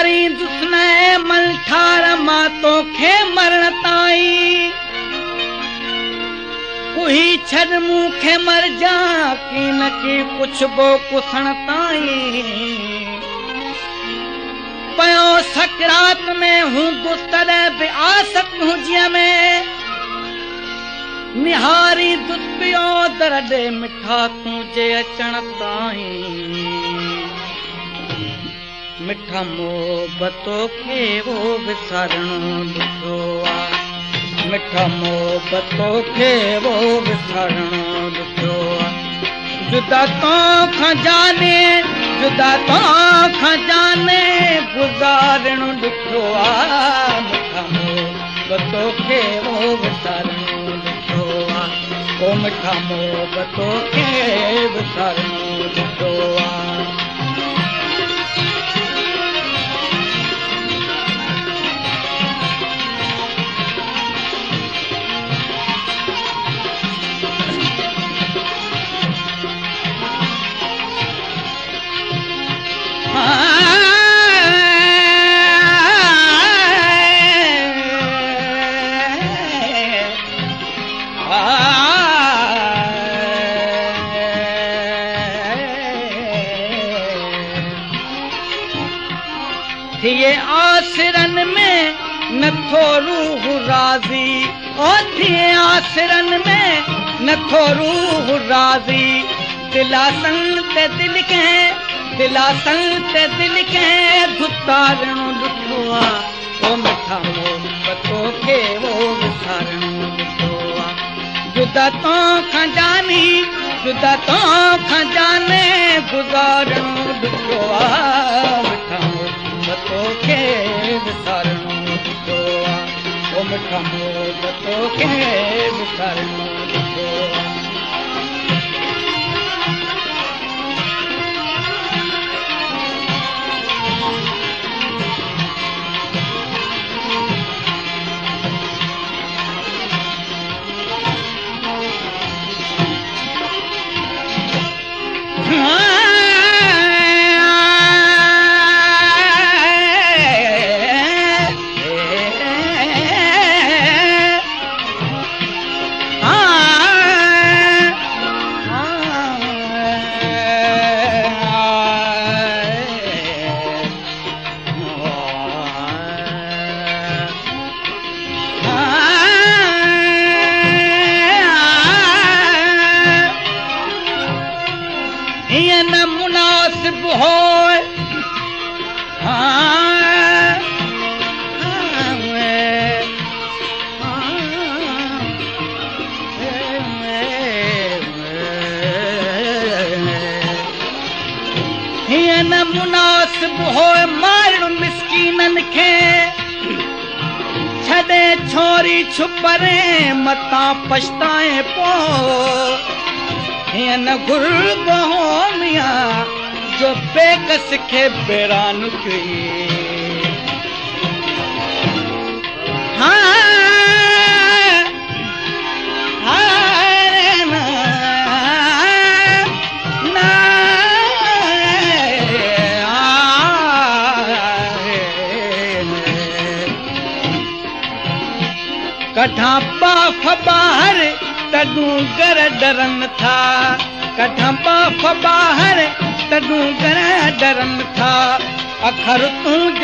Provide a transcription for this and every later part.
निहारी दुसने मन ठार मां तोखे मरण ताईं कुही छड़ मूंखे मर जा की न की पुछबो कुसण ताईं पयो सकरात में हूं दुस्तर बि आसत हुजिया में निहारी दुस पियो दरडे मिठा तुझे अचण ताईं मिठा मोहबतो खे वो विसारणो ॾुखियो आहे मिठा मोहबतो खे वो विसारणो ॾुखियो आहे जुदा तोखां जाने जुदा तोखां जाने गुज़ारणो ॾुखियो आहे मिठा मोहबतो खे वो विसारणो ॾुखियो आहे ओ मिठा मोहबतो खे विसारणो ॾुखियो आहे थिए आसिरन में नथो रूह राज़ी ओ थिए आसिरन में नथो रूह राज़ी दिलासन ते दिल के धुतारणो ॾुखियो आहे ओ मिठा मोहबतो खे वो विसारणो ॾुखियो आहे जुदा तोखां जानी जुदा तोखां जाने गुज़ारणो ॾुखियो आहे मिठा मोहबतो खे विसारणो ॾुखियो आहे ओ मिठा मोहबतो खे विसारणो ॾुखियो आहे मुनासिब होए मारण मिस्कीनन खे छॾे छोरी छुपरे मतां पछताए पो हीअं न घुरबो हो मियां जो बेकस खे बेरान कई कठां बाफ़ ॿाहिर तॾूं घर डरनि था कठां बाफ़ ॿाहिर तॾूं घर डरनि था अखर तुंहिंजे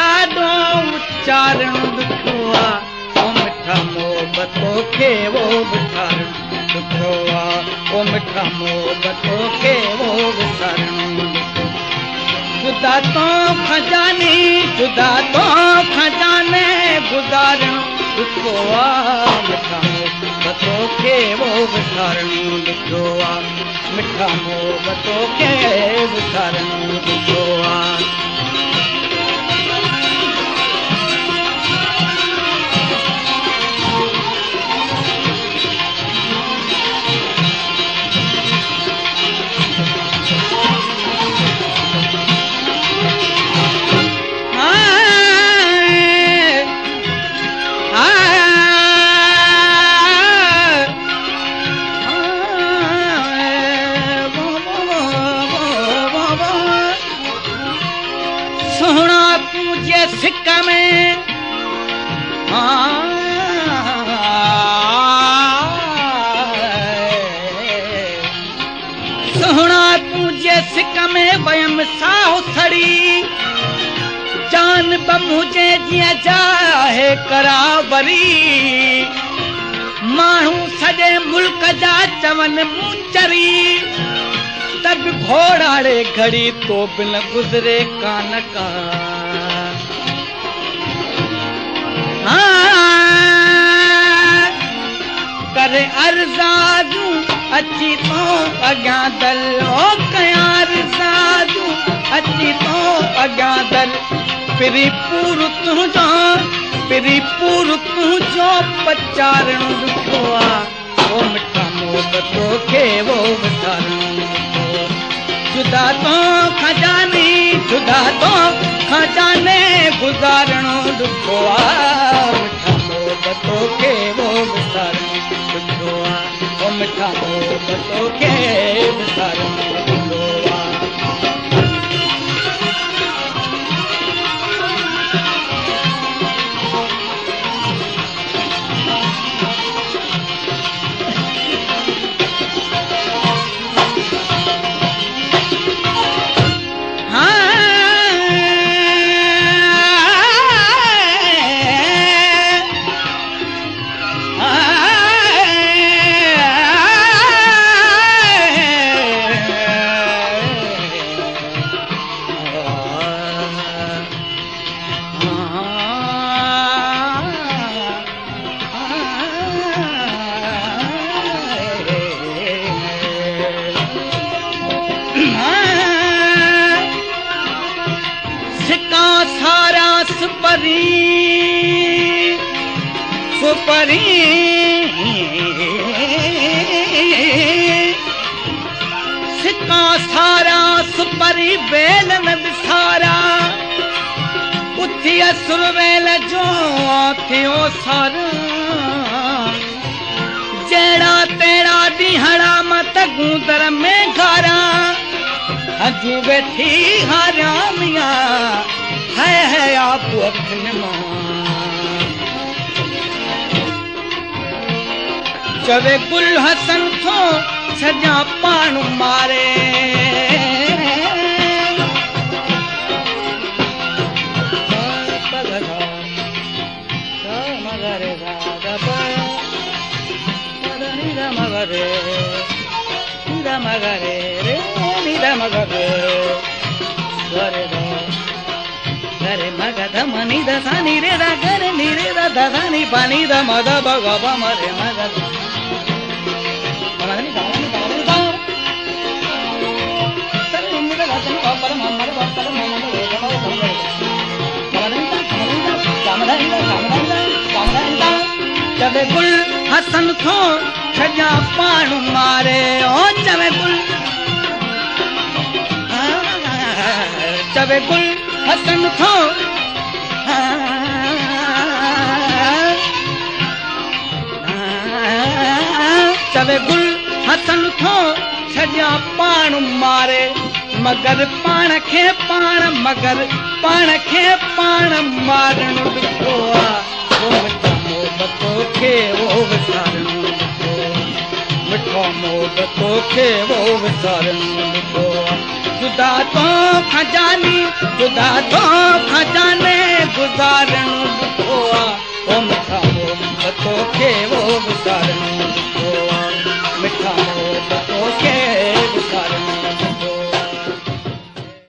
आॾो उचारणो ॾुखियो आहे ओ मिठा मोहबतो खे वो विसारणो ॾुखियो आहे ओ मिठा मोहबतो खे वो विसारणो ॾुखियो जुदा तोखां जानी जुदा तोखां जाने गुज़ारणो ॾुखियो आहे मिठा मोहबतो खे वो विसारणो ॾुखियो आहे मिठा मोहबतो खे विसारणो ॾुखियो आहे सिक में सोहणा तुझे सिक में वयम साहु सड़ी जान बमुझे जिया जाहे करावरी मानू सजे मुल्क जा चवन मुंचरी तब घोड़ाड़े घड़ी तो बिन गुजरे कान का करे अर्जादू अच्छी तो अग्या दल ओ कया अर्जादू अच्छी तो अग्या दल पिरी पूर तुझो पचारण दुखोआ ओ मिठा मोहब्बतों के वो विचारण जुदा तो खजाने गुजारणो दुखोआ मिठा मोहब्बतों के वो विचारण दुखोआ ओ मिठा मोहब्बतों के विचारण दुखोआ सुपरी सिक्का सारा सुपरी वेल न बिसारा उथी असुर वेल जो थियो सारा जेड़ा तेरा दिहड़ा मत गूंदर में घारा अजू बैठी हारा मिया है आप अखन मां चवे गुल हसन थो सजा पान मारे मनी दसानी रे दा गर नी रे दा दसानी पानी दा मद बगबा मरे मगद मनी दानी दानी दा सर मम्मी का गासन का पर मम्मा का पर मम्मा रे दा कामदा चवे गुल हसन थो छजा पान मारे ओ चवे गुल हसन थो चवे गुल हसन थो छजा पान मारे मगर पान खे पान मारण दुखोआ ओ मिठा मोहब्बतों के वो विचारण मिठा मोहब्बतों के वो विचारण दुखोआ जुदा तो खजाने गुजारण दुखोआ ओ मिठा मोहब्बतों के वो विचारण